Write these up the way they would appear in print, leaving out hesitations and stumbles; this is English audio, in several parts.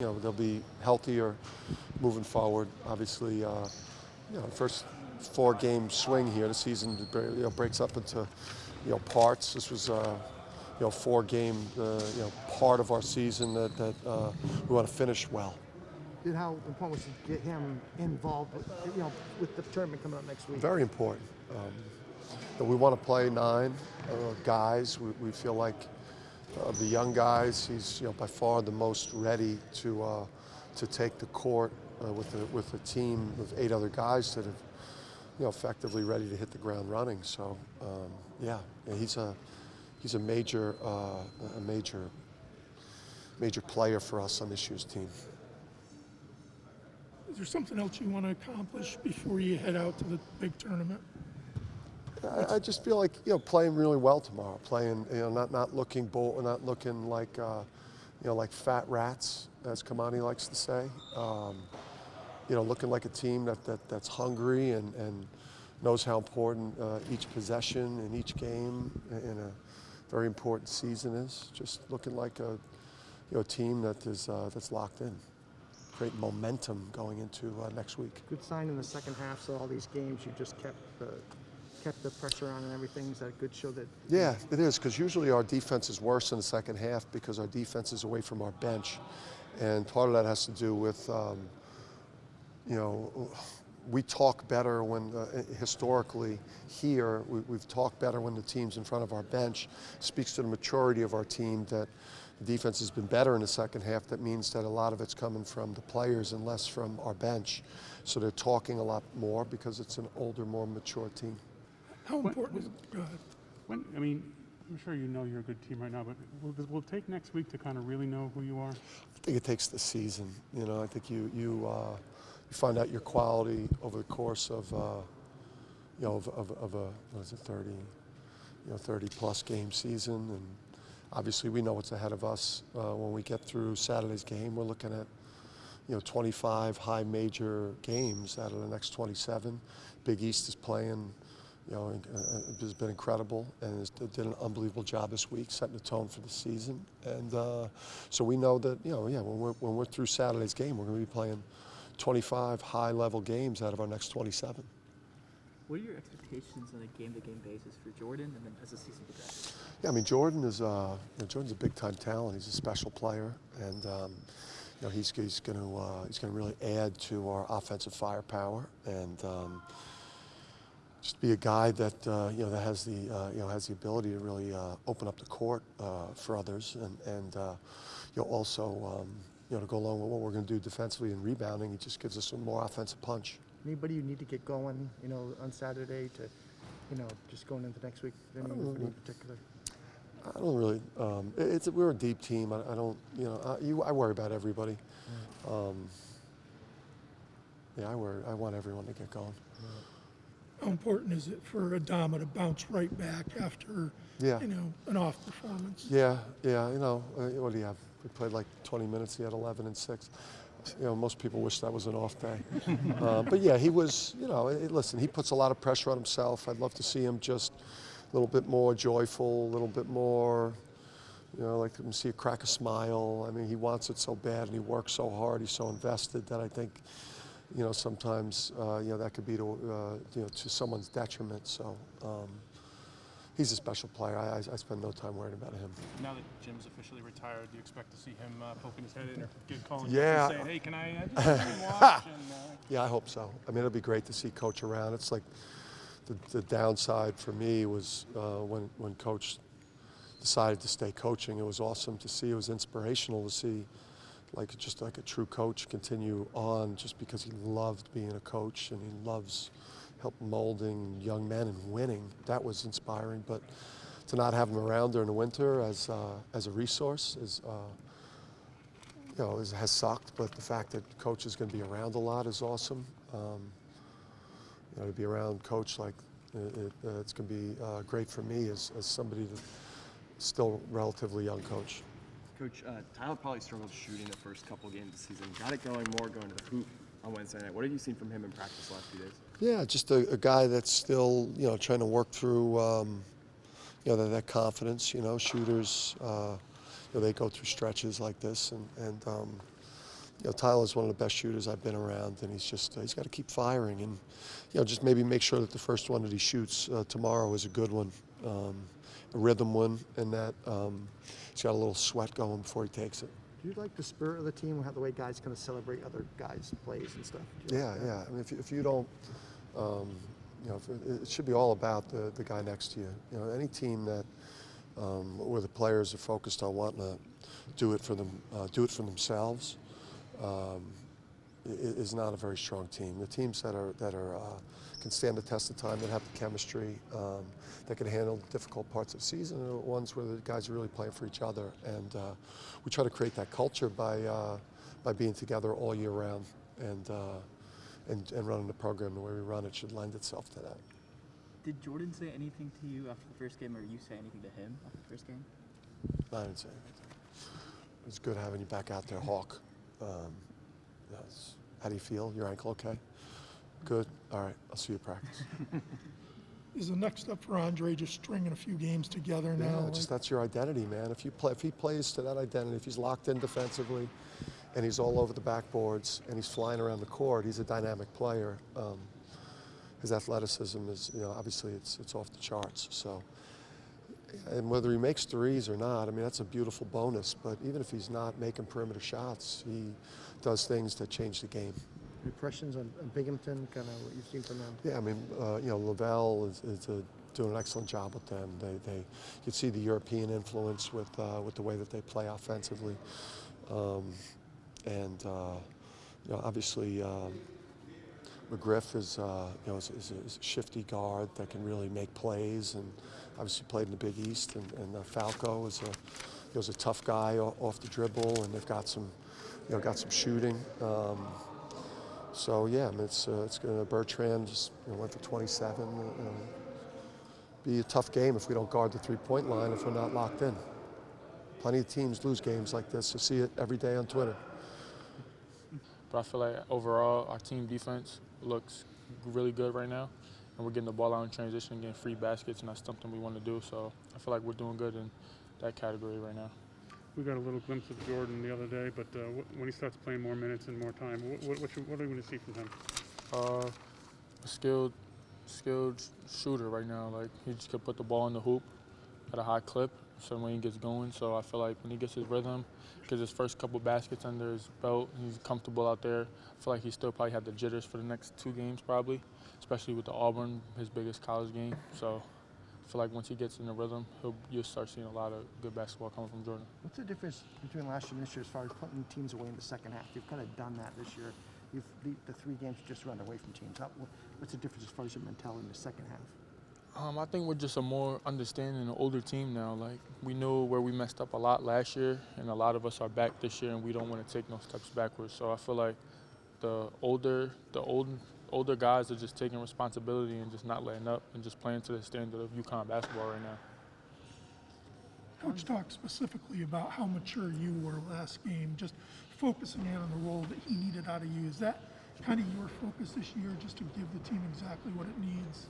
They'll be healthier moving forward. Obviously, first 4-game swing here. The season breaks up into parts. This was 4-game part of our season that we want to finish well. And how important was to get him involved with the tournament coming up next week? Very important. We want to play 9 guys. We feel like of the young guys, he's by far the most ready to take the court with a team of 8 other guys that have effectively ready to hit the ground running. So he's a major player for us on this year's team. Is there something else you want to accomplish before you head out to the big tournament? I just feel like playing really well tomorrow. Playing not looking bold, not looking like like fat rats, as Kamani likes to say. Looking like a team that's hungry and knows how important each possession in each game in a very important season is. Just looking like a team that's locked in. Great momentum going into next week. Good sign in the second half. So all these games, you just kept the pressure on and everything. Is that a good show? That yeah, it is, because usually our defense is worse in the second half because our defense is away from our bench, and part of that has to do with we talk better when historically here we've talked better when the team's in front of our bench. Speaks to the maturity of our team that the defense has been better in the second half. That means that a lot of it's coming from the players and less from our bench. So they're talking a lot more because it's an older, more mature team. How important is it? Go ahead. I'm sure you know you're a good team right now, but will it take next week to kind of really know who you are? I think it takes the season. I think you find out your quality over the course of a what is it, 30+ game season, and obviously we know what's ahead of us when we get through Saturday's game. We're looking at 25 high major games out of the next 27. Big East is playing. Has been incredible and did an unbelievable job this week, setting the tone for the season. And so we know that when we're through Saturday's game, we're going to be playing 25 high-level games out of our next 27. What are your expectations on a game-to-game basis for Jordan, and then as the season progresses? Yeah, Jordan is Jordan's a big-time talent. He's a special player, and he's going to really add to our offensive firepower and. Just be a guy that that has the ability to really open up the court for others, and also to go along with what we're going to do defensively and rebounding. He just gives us some more offensive punch. Anybody you need to get going, on Saturday to, just going into next week? Anybody in particular? I don't really. We're a deep team. I don't. I worry about everybody. I want everyone to get going. How important is it for Adama to bounce right back after an off performance? Yeah. What do you have? We played like 20 minutes. He had 11 and 6. Most people wish that was an off day. But yeah, he was. Listen, he puts a lot of pressure on himself. I'd love to see him just a little bit more joyful, a little bit more. Like to see a crack a smile. He wants it so bad, and he works so hard. He's so invested that I think. Sometimes that could be to someone's detriment. So he's a special player. I spend no time worrying about him. Now that Jim's officially retired, do you expect to see him poking his head in or calling yeah. you and saying, "Hey, can I just watch?" Yeah, I hope so. It'll be great to see Coach around. It's like the downside for me was when Coach decided to stay coaching. It was awesome to see. It was inspirational to see. Just like a true coach continue on, just because he loved being a coach and he loves molding young men and winning. That was inspiring. But to not have him around during the winter as a resource has sucked. But the fact that Coach is going to be around a lot is awesome. To be around Coach it's going to be great for me as somebody that's still relatively young coach. Coach, Tyler probably struggled shooting the first couple games of the season. Got it going more going to the hoop on Wednesday night. What have you seen from him in practice the last few days? Yeah, just a guy that's still, trying to work through, that confidence. Shooters, they go through stretches like this, and Tyler's one of the best shooters I've been around, and he's got to keep firing, and just maybe make sure that the first one that he shoots tomorrow is a good one, a rhythm one, and that he's got a little sweat going before he takes it. Do you like the spirit of the team, how the way guys kind of celebrate other guys' plays and stuff? Do you like that? Yeah. I mean, if you don't, it should be all about the guy next to you. Any team that where the players are focused on wanting to do it for themselves. Is not a very strong team. The teams that can stand the test of time, that have the chemistry, that can handle the difficult parts of the season, are the ones where the guys are really playing for each other. And we try to create that culture by being together all year round, and running the program the way we run it should lend itself to that. Did Jordan say anything to you after the first game, or you say anything to him after the first game? I didn't say anything. It was good having you back out there, Hawk. Yes. How do you feel? Your ankle okay? Good. All right. I'll see you at practice. Is the next step for Andre just stringing a few games together now? Yeah, that's your identity, man. If he plays to that identity, if he's locked in defensively, and he's all over the backboards, and he's flying around the court, he's a dynamic player. His athleticism is, obviously it's off the charts. So, and whether he makes threes or not, I mean, that's a beautiful bonus. But even if he's not making perimeter shots, he does things that change the game. Impressions on Binghamton, kind of what you've seen from them? Yeah, I mean, Lavelle is doing an excellent job with them. You can see the European influence with the way that they play offensively, obviously McGriff is a shifty guard that can really make plays, and obviously played in the Big East. And Falco is a tough guy off the dribble, and they've got some shooting. So yeah, I mean, it's going to Bertrand just went for 27. Be a tough game if we don't guard the three-point line, if we're not locked in. Plenty of teams lose games like this. You see it every day on Twitter. But I feel like overall our team defense looks really good right now, and we're getting the ball out in transition, getting free baskets, and that's something we want to do. So I feel like we're doing good in that category right now. We got a little glimpse of Jordan the other day, but when he starts playing more minutes and more time, what are we going to see from him? A skilled shooter right now. Like, he just could put the ball in the hoop at a high clip, so when he gets going. So I feel like when he gets his rhythm, gets his first couple baskets under his belt, he's comfortable out there. I feel like he still probably had the jitters for the next 2 games probably, especially with the Auburn, his biggest college game. So I feel like once he gets in the rhythm, you'll start seeing a lot of good basketball coming from Jordan. What's the difference between last year and this year as far as putting teams away in the second half? You've kind of done that this year. You've the 3 games you just run away from teams. What's the difference as far as your mentality in the second half? I think we're just a more understanding and older team now. Like, we know where we messed up a lot last year, and a lot of us are back this year, and we don't want to take no steps backwards. So I feel like the older guys are just taking responsibility and just not letting up and just playing to the standard of UConn basketball right now. Coach talked specifically about how mature you were last game, just focusing in on the role that he needed out of you. Is that kind of your focus this year, just to give the team exactly what it needs?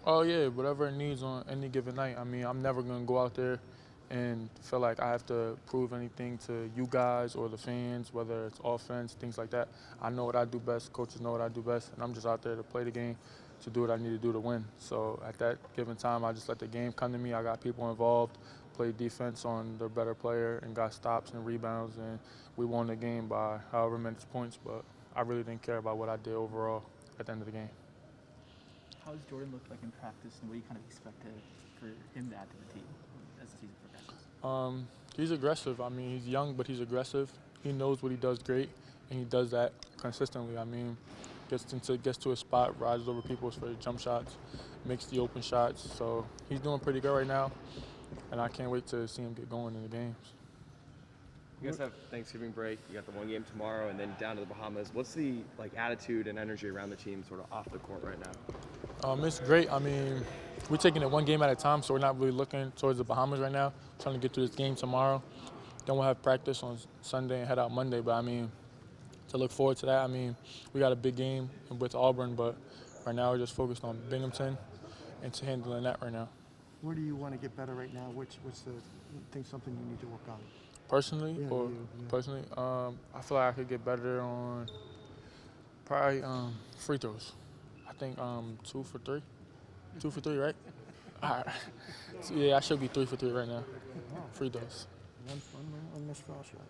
Oh yeah, whatever it needs on any given night. I mean, I'm never going to go out there and feel like I have to prove anything to you guys or the fans, whether it's offense, things like that. I know what I do best, coaches know what I do best, and I'm just out there to play the game, to do what I need to do to win. So at that given time, I just let the game come to me. I got people involved, played defense on the better player, and got stops and rebounds, and we won the game by however many points, but I really didn't care about what I did overall at the end of the game. How does Jordan look like in practice, and what do you kind of expect for him to add to the team as the season progresses? He's aggressive. I mean, he's young, but he's aggressive. He knows what he does great, and he does that consistently. I mean, gets to a spot, rises over people for jump shots, makes the open shots. So he's doing pretty good right now, and I can't wait to see him get going in the games. You guys have Thanksgiving break. You got the 1 game tomorrow, and then down to the Bahamas. What's the attitude and energy around the team, sort of off the court right now? It's great. I mean, we're taking it 1 game at a time, so we're not really looking towards the Bahamas right now. We're trying to get through this game tomorrow. Then we'll have practice on Sunday and head out Monday. But I mean, to look forward to that. I mean, we got a big game with Auburn, but right now we're just focused on Binghamton and to handling that right now. Where do you want to get better right now? What's something you need to work on? Personally, Yeah, or you, yeah. personally, I feel like I could get better on probably free throws. I think 2 for 3. 2 for 3, right? All right. So, yeah, I should be 3 for 3 right now. Free throws. One missed foul shot.